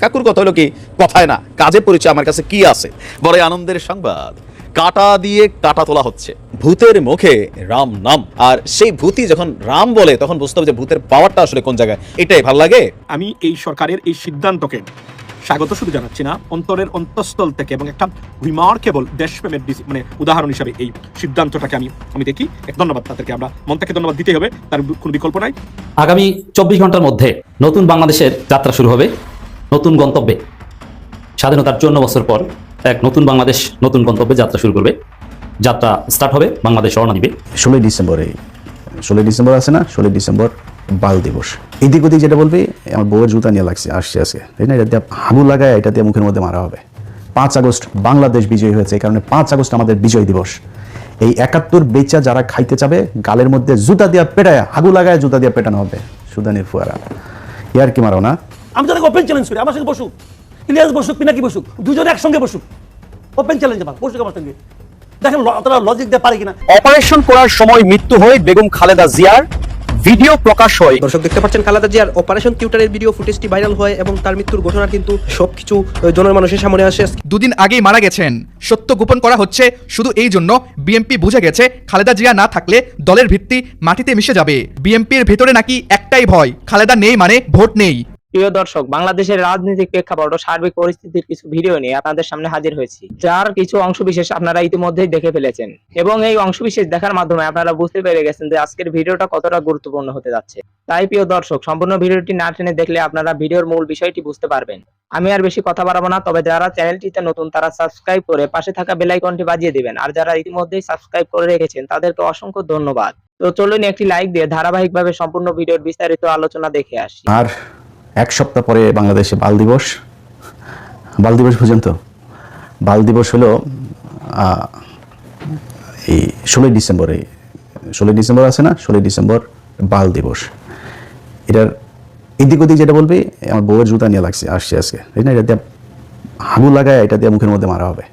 কাকুর কথা হলো কি কথায় না কাজে পরিচয় আমার কাছে কি আছে। বড় আনন্দের সংবাদ, কাটা দিয়ে কাটা তোলা হচ্ছে। ভূতের মুখে রাম নাম, আর সেই ভূতি যখন রাম বলে তখন বুঝতে হবে যে ভূতের পাওয়ারটা আসলে কোন জায়গায়। এটাই ভাল লাগে। আমি এই সরকারের এই সিদ্ধান্তকে স্বাগত শুধু জানাচ্ছি না, অন্তরের অন্তঃস্থল থেকে, এবং একটা রিমার্কেবল দেশপ্রেমের মানে উদাহরণ হিসাবে এই সিদ্ধান্তটাকে আমি দেখি। ধন্যবাদ তাদেরকে, আমরা মন থেকে ধন্যবাদ দিতে হবে, তার কোনো বিকল্প নাই। আগামী 24 ঘন্টার মধ্যে নতুন বাংলাদেশের যাত্রা শুরু হবে নতুন গন্তব্যে। স্বাধীনতার 54 বছর পর এক নতুন বাংলাদেশ নতুন গন্তব্যে যাত্রা শুরু করবে। যাত্রা স্টার্ট হবে, বাংলাদেশ রওনা দিবে 16 ডিসেম্বরে। 16 ডিসেম্বর আছে না, 16 ডিসেম্বর বাল দিবস। এদিক ওদিক যেটা বলবি, আমার বউয়ের জুতা নিয়ে আসছে আজকে, তাই না? এটা দিয়ে হাগু লাগায়, এটা দিয়ে মুখের মধ্যে মারা হবে। 5 আগস্ট বাংলাদেশ বিজয়ী হয়েছে, এই কারণে 5 আগস্ট আমাদের বিজয় দিবস। এই 71 বেচা যারা খাইতে চাবে, গালের মধ্যে জুতা দিয়া পেটায়, হাগু লাগায় জুতা দিয়ে পেটানো হবে। সুদানির ফুয়ারা ইয়ার কি মারো না? আমি তাদেরকে ওপেন চ্যালেঞ্জ করি, আমার সঙ্গে বসুক, ইলিয়াস বসুক, পিনাকি বসুক, দুজনে একসঙ্গে বসুক, ওপেন চ্যালেঞ্জ আমার, বসুক আমার সঙ্গে, দেখেন তারা লজিক দিয়ে পারে কিনা। অপারেশন করার সময় মৃত্যু হয় বেগম খালেদা জিয়ার, ভিডিও প্রকাশ হয়। দর্শক দেখতে পাচ্ছেন খালেদা জিয়ার অপারেশন থিয়েটারের ভিডিও ফুটেজটি ভাইরাল হয় এবং তার মৃত্যুর ঘটনা কিন্তু সবকিছু জনমানুষের সামনে আসে। দুদিন আগেই মারা গেছেন, সত্য গোপন করা হচ্ছে শুধু এই জন্য বিএনপি বুঝে গেছে খালেদা জিয়া না থাকলে দলের ভিত্তি মাটিতে মিশে যাবে। বিএনপির ভেতরে নাকি একটাই ভয়, খালেদা নেই মানে ভোট নেই। প্রিয় দর্শক, বাংলাদেশের রাজনৈতিক প্রেক্ষাপট ও সার্বিক পরিস্থিতির কিছু ভিডিও নিয়ে আপনাদের সামনে হাজির হয়েছি, যার কিছু অংশবিশেষ আপনারা ইতিমধ্যেই দেখে ফেলেছেন, এবং এই অংশবিশেষ দেখার মাধ্যমে আপনারা বুঝতে পেরে গেছেন যে আজকের ভিডিওটা কতটা গুরুত্বপূর্ণ হতে যাচ্ছে। তাই প্রিয় দর্শক, সম্পূর্ণ ভিডিওটি না টেনে দেখলে আপনারা ভিডিওর মূল বিষয়টি বুঝতে পারবেন। আমি আর বেশি কথা বাড়াবো না, তবে যারা চ্যানেলটিতে নতুন তারা সাবস্ক্রাইব করে পাশে থাকা বেল আইকনটি বাজিয়ে দিবেন, আর যারা ইতিমধ্যেই সাবস্ক্রাইব করে রেখেছেন তাদেরকে অসংখ্য ধন্যবাদ। তো চলুন একটি লাইক দিয়ে ধারাবাহিকভাবে সম্পূর্ণ ভিডিওর বিস্তারিত আলোচনা দেখে আসি। আর 1 সপ্তাহ পরে বাংলাদেশে বাল দিবস। বাল দিবস পর্যন্ত বাল দিবস হলো এই 16 ডিসেম্বরে। 16 ডিসেম্বর আছে না, 16 ডিসেম্বর বাল দিবস। এটার এদিক ওদিক যেটা বলবি, আমার বউয়ের জুতা নিয়ে আসছে আজকে, তাই না? এটা দিয়ে হাগু লাগায়, এটা দিয়ে মুখের মধ্যে মারা হবে।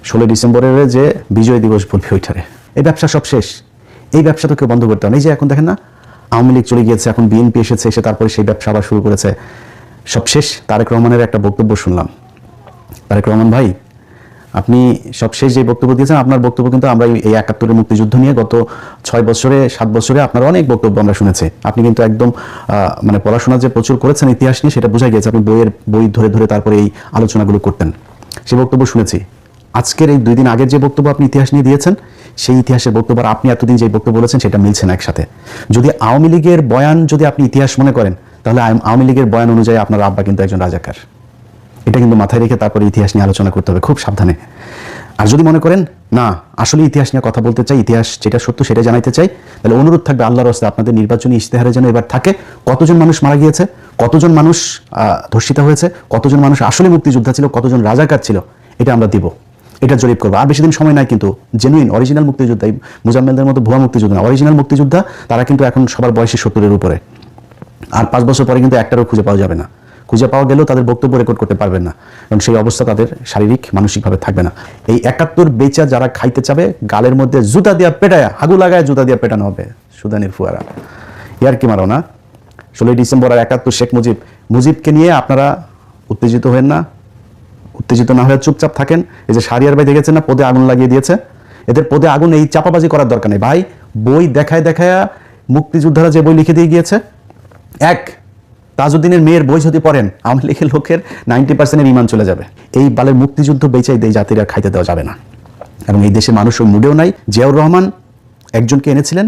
16 ডিসেম্বরের যে বিজয় দিবস বলবি ওইটারে। এই ব্যবসা সব শেষ, এই ব্যবসা তো কেউ বন্ধ করতে হবে। এই যে এখন দেখেন না, আওয়ামী লীগ চলে গিয়েছে, এখন বিএনপি এসেছে, এসে তারপরে সেই ব্যবসা আবার শুরু করেছে। সব শেষ। তারেক রহমানের একটা বক্তব্য শুনলাম। তারেক রহমান ভাই, আপনি সব শেষ যে বক্তব্য দিয়েছেন, আপনার বক্তব্য কিন্তু আমরা এই 71-এর মুক্তিযুদ্ধ নিয়ে গত 6 বছরে 7 বছরে আপনার অনেক বক্তব্য আমরা শুনেছি। আপনি কিন্তু একদম মানে পড়াশোনা যে প্রচুর করেছেন ইতিহাস নিয়ে, সেটা বোঝা গিয়েছে। আপনি বই ধরে ধরে তারপরে এই আলোচনাগুলো করতেন, সেই বক্তব্য শুনেছি। আজকের এই 2 দিন আগের যে বক্তব্য আপনি ইতিহাস নিয়ে দিয়েছেন, সেই ইতিহাসের বক্তব্য আর আপনি এতদিন যে বক্তব্য বলেছেন সেটা মিলছে না একসাথে। যদি আওয়ামী লীগের বয়ান যদি আপনি ইতিহাস মনে করেন, তাহলে আওয়ামী লীগের বয়ান অনুযায়ী আপনার আব্বা কিন্তু একজন রাজাকার। এটা কিন্তু মাথায় রেখে তারপরে ইতিহাস নিয়ে আলোচনা করতে হবে, খুব সাবধানে। আর যদি মনে করেন না আসলে ইতিহাস নিয়ে কথা বলতে চাই, ইতিহাস যেটা সত্য সেটা জানাইতে চাই, তাহলে অনুরোধ থাকবে আল্লাহর রাস্তায় আপনাদের নির্বাচনী ইশতেহারে যেন এবার থাকে কতজন মানুষ মারা গিয়েছে, কতজন মানুষ ধর্ষিত হয়েছে, কতজন মানুষ আসলে মুক্তিযোদ্ধা ছিল, কতজন রাজাকার ছিল, এটা আমরা দিব। এটা জরিপ করবো। আর বেশি দিন সময় নাই কিন্তু। জেনুইন অরিজিনাল মুক্তিযোদ্ধা, মুজাম্মেলদের মতো ভুয়া মুক্তিযোদ্ধা, অরিজিনাল মুক্তিযোদ্ধা তারা কিন্তু এখন সবার বয়সে 70-এর উপরে। আর 5 বছর পরে কিন্তু একটারও খুঁজে পাওয়া যাবে না। খুঁজে পাওয়া গেলেও তাদের বক্তব্য রেকর্ড করতে পারবেন না, কারণ সেই অবস্থা তাদের শারীরিক মানসিকভাবে থাকবে না। এই 71 বেচা যারা খাইতে চাবে, গালের মধ্যে জুতা দিয়া পেটায়, হাগু লাগায় জুতা দিয়ে পেটানো হবে। সুদানির ফুয়ারা ইয়ার কি মারো না? 16 ডিসেম্বর আর 71 শেখ মুজিবকে নিয়ে আপনারা উত্তেজিত হবেন না, উত্তেজিত না হয়ে চুপচাপ থাকেন। এই যে শাহরিয়ার ভাই দেখেছেন না, পদে আগুন লাগিয়ে দিয়েছে। এদের পদে আগুন, এই চাপাবাজি করার দরকার নেই ভাই। বই দেখায় মুক্তিযোদ্ধারা যে বই লিখে দিয়ে গিয়েছে, তাজউদ্দিনের মেয়ের বই যদি পড়েন, আওয়ামী লীগের লোকের 90% ইমান চলে যাবে। এই বালের মুক্তিযুদ্ধ বেচাই এই জাতিরা খাইতে দেওয়া যাবে না, এবং এই দেশের মানুষ ওই মুডেও নাই। জিয়াউর রহমান একজনকে এনেছিলেন,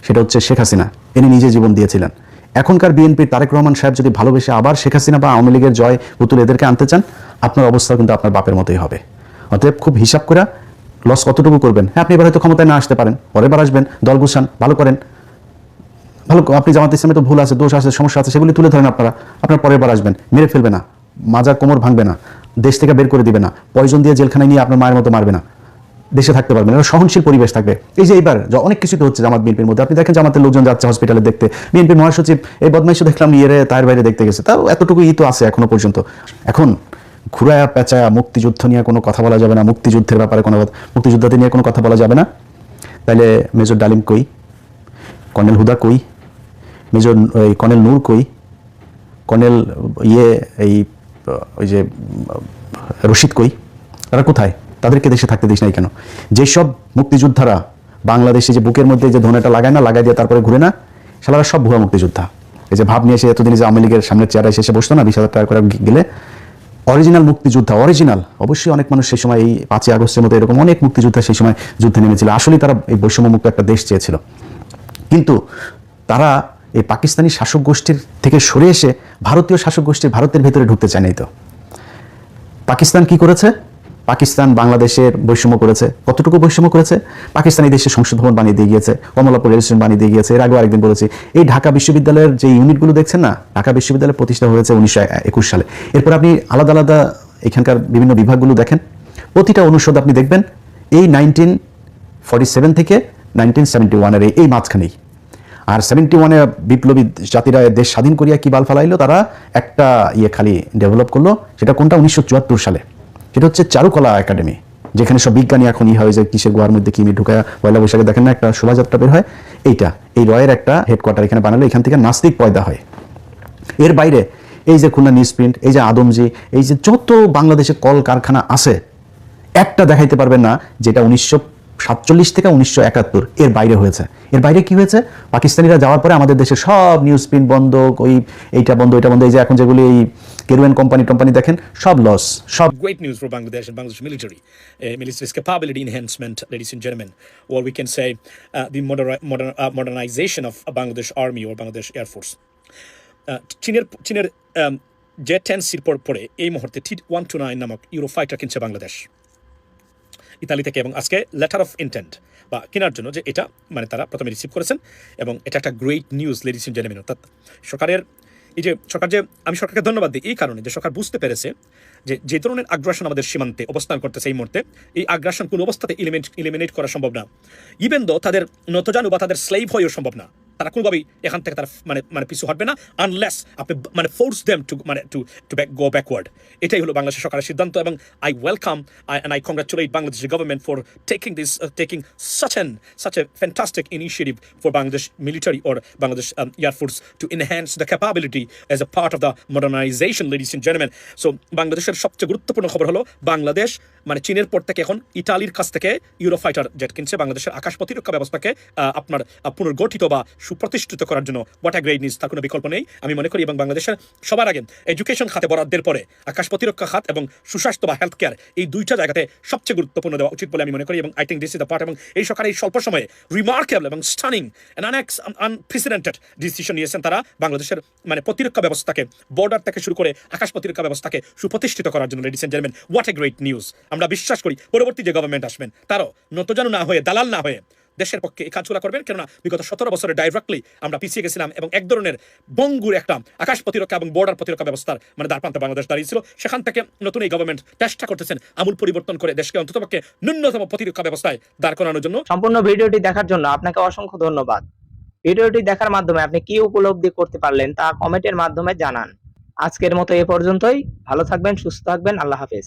সেটা হচ্ছে শেখ হাসিনা, এনে নিজে জীবন দিয়েছিলেন। এখনকার বিএনপির তারেক রহমান সাহেব যদি ভালোবেসে আবার শেখ হাসিনা বা আওয়ামী লীগের জয় পুতুল এদেরকে আনতে চান, আপনার অবস্থা কিন্তু আপনার বাপের মতোই হবে। অতএব খুব হিসাব করে লস কতটুকু করবেন। হ্যাঁ, আপনি এবার হয়তো ক্ষমতায় না আসতে পারেন, পরের বার আসবেন, দল গুছান, ভালো করেন, ভালো। আপনি জামাত ইসলামে তো ভুল আছে, দোষ আছে, সমস্যা আছে, সেগুলি তুলে ধরেন। আপনার পরের বার আসবেন, মেরে ফেলবে না, মাজার কোমর ভাঙবে না, দেশ থেকে বের করে দিবে না, পয়জন দিয়ে জেলখানায় নিয়ে আপনার মায়ের মতো মারবে না, দেশে থাকতে পারবেন। এটা সহনশীল পরিবেশ থাকবে। এই যে এইবার অনেক কিছু তো হচ্ছে জামাত বিএনপির মধ্যে, আপনি দেখেন জামাতের লোকজন যাচ্ছে হসপিটালে দেখতে, বিএনপির মহাসচিব এই বদমাইশও দেখলাম তার বাইরে দেখতে গেছে। তাও এতটুকু তো আছে এখনো পর্যন্ত। এখন ঘুরায়া পেঁচায়া মুক্তিযুদ্ধ নিয়ে কোনো কথা বলা যাবে না, মুক্তিযুদ্ধের ব্যাপারে কোনো মুক্তিযোদ্ধাদের নিয়ে কোনো কথা বলা যাবে না। তাইলে মেজর ডালিম কই, কর্নেল হুদা কই, মেজর কর্নেল নূর কই, কর্নেল এই ওই যে রশিদ কই, তারা কোথায়? তাদেরকে দেশে থাকতে দিস নাই কেন? যেসব মুক্তিযোদ্ধারা বাংলাদেশে যে বুকের মধ্যে যে ধনেটা লাগায় না, লাগাই দিয়ে তারপরে ঘুরে না, শালারা সব ভুয়া মুক্তিযোদ্ধা। এই যে ভাব নিয়ে এসে এতদিন যে আওয়ামী লীগের সামনের চেয়ারে এসে বসতো না 20,000 টাকা করে গেলে, অরিজিনাল মুক্তিযোদ্ধা, অরিজিনাল। অবশ্যই অনেক মানুষ সেই সময় এই 5ই আগস্টের মতো এরকম অনেক মুক্তিযোদ্ধা সেই সময় যুদ্ধে নেমেছিল। আসলেই তারা এই বৈষম্যমুক্ত একটা দেশ চেয়েছিল, কিন্তু তারা এই পাকিস্তানি শাসক গোষ্ঠীর থেকে সরে এসে ভারতীয় শাসক গোষ্ঠীর ভারতের ভেতরে ঢুকতে চায় নাই। তো পাকিস্তান কি করেছে? পাকিস্তান বাংলাদেশের বৈষম্য করেছে। কতটুকু বৈষম্য করেছে? পাকিস্তান এই দেশে সংসদ ভবন বানিয়ে দিয়ে গিয়েছে, কমলাপুর রেল স্টেশন বানিয়ে দিয়ে গিয়েছে। এর আগেও আরেকদিন বলেছি, এই ঢাকা বিশ্ববিদ্যালয়ের যে ইউনিটগুলো দেখছেন না, ঢাকা বিশ্ববিদ্যালয় প্রতিষ্ঠা হয়েছে 1921 সালে। এরপর আপনি আলাদা আলাদা এখানকার বিভিন্ন বিভাগগুলো দেখেন, প্রতিটা অনুষদ আপনি দেখবেন এই 1947 থেকে 1971-এর এই মাঝখানেই। আর 71-এ বিপ্লবী জাতিরা দেশ স্বাধীন করিয়া কি বাল ফালাইলো, তারা একটা খালি ডেভেলপ করলো। সেটা কোনটা? 1974 সালে। সেটা হচ্ছে চারুকলা একাডেমি, যেখানে সব বিজ্ঞানী এখন হয় যে কিসের গুহার মধ্যে কি ঢুকায় পয়লা বৈশাখে দেখেন না একটা শোভাযাত্রা বের হয়, এইটা এই রয়ের একটা হেডকোয়ার্টার এখানে বানালো। এখান থেকে নাস্তিক পয়দা হয়। এর বাইরে এই যে খুলনা নিউজ প্রিন্ট, এই যে আদমজি, এই যে যত বাংলাদেশে কল কারখানা আছে, একটা দেখাইতে পারবেন না যেটা 1947 থেকে 1971 এর বাইরে হয়েছে। এর বাইরে কি হয়েছে? পাকিস্তানিরা যাওয়ার পরে আমাদের দেশে সব নিউজ প্রিন্ট বন্ধ, এইটা বন্ধ, ওইটা বন্ধ। এই যে এখন যেগুলি এই কেরুয়ান কোম্পানি দেখেন, সব লস, সব। Great news for Bangladesh and Bangladesh military. Military's capability enhancement, ladies and gentlemen, or we can say the modernization of Bangladesh Army or Bangladesh Air Force. চীনের J-10C পরে এই মুহূর্তে T-129 নামক ইউরোফাইটার কিনছে Bangladesh Italy থেকে, এবং আজকে লেটার অফ ইন্টেন্ট বা কেনার জন্য যে এটা মানে তারা প্রথমে রিসিভ করেছেন, এবং এটা একটা great news ladies and gentleman. অর্থাৎ সরকারের আমি সরকারকে ধন্যবাদ দিই এই কারণে যে সরকার বুঝতে পেরেছে যে ধরনের আগ্রাসন আমাদের সীমান্তে অবস্থান করতেছে এই মুহূর্তে, এই আগ্রাসন কোনো অবস্থাতে ইলিমিনেট করা সম্ভব না। ইভেন দো তাদের নতজানু বা তাদের স্লেভ হয়েও সম্ভব না। তারা কোনোভাবেই এখান থেকে তারা মানে পিছু হটবে না, আনলেস আপনি force them to go backward. এটাই হলো বাংলাদেশ সরকারের সিদ্ধান্ত, এবং I welcome and I congratulate Bangladesh government for taking such a fantastic initiative for Bangladesh military or Bangladesh Air Force to enhance the capability as a part of the modernization, ladies and gentlemen. So বাংলাদেশের সবচেয়ে গুরুত্বপূর্ণ খবর হলো বাংলাদেশ চীনের পর থেকে এখন ইতালির কাছ থেকে ইউরোফাইটার জেট কিনছে বাংলাদেশের আকাশ প্রতিরক্ষা ব্যবস্থাকে আপনার পুনর্গঠিত বা সুপ্রতিষ্ঠিত করার জন্য। হোয়াট আ গ্রেট নিউজ, তার কোনো বিকল্প নেই আমি মনে করি। এবং বাংলাদেশের সবার আগে এডুকেশন খাতে বরাদ্দের পরে আকাশ প্রতিরক্ষা খাত এবং সুস্বাস্থ্য বা হেলথ কেয়ার, এই দুইটা জায়গাতে সবচেয়ে গুরুত্বপূর্ণ দেওয়া উচিত বলে আমি মনে করি। এবং I think this is the part, এবং এই সরকার এই স্বল্প সময়ে রিমার্কেবল এবং স্টানিং আনপ্রেসিডেন্টেড ডিসিশন নিয়েছেন। তারা বাংলাদেশের প্রতিরক্ষা ব্যবস্থাকে বর্ডার থেকে শুরু করে আকাশ প্রতিরক্ষা ব্যবস্থাকে সুপ্রতিষ্ঠিত করার জন্য। Ladies and gentleman, what a great news. আমরা বিশ্বাস করি পরবর্তী যে গভর্নমেন্ট আসবেন তারও নতজানু না হয়ে, দালাল না হয়ে দেশের পক্ষে এই কাজগুলো করবেন। কেননা বিগত 17 বছরে ডাইরেক্টলি আমরা পিছিয়ে গেছিলাম, এবং এক ধরনের বঙ্গুর একটা আকাশ প্রতিরক্ষা এবং বর্ডার প্রতিরক্ষা ব্যবস্থার দ্বারপ্রান্তে বাংলাদেশ দাঁড়িয়েছিল। সেখান থেকে নতুন এই গভর্নমেন্ট চেষ্টা করতেছেন আমূল পরিবর্তন করে দেশকে অন্ততপক্ষে ন্যূনতম প্রতিরক্ষা ব্যবস্থায় দাঁড় করানোর জন্য। সম্পূর্ণ ভিডিওটি দেখার জন্য আপনাকে অসংখ্য ধন্যবাদ। ভিডিওটি দেখার মাধ্যমে আপনি কি উপলব্ধি করতে পারলেন তা কমেন্টের মাধ্যমে জানান। আজকের মতো এ পর্যন্তই। ভালো থাকবেন, সুস্থ থাকবেন। আল্লাহ হাফেজ।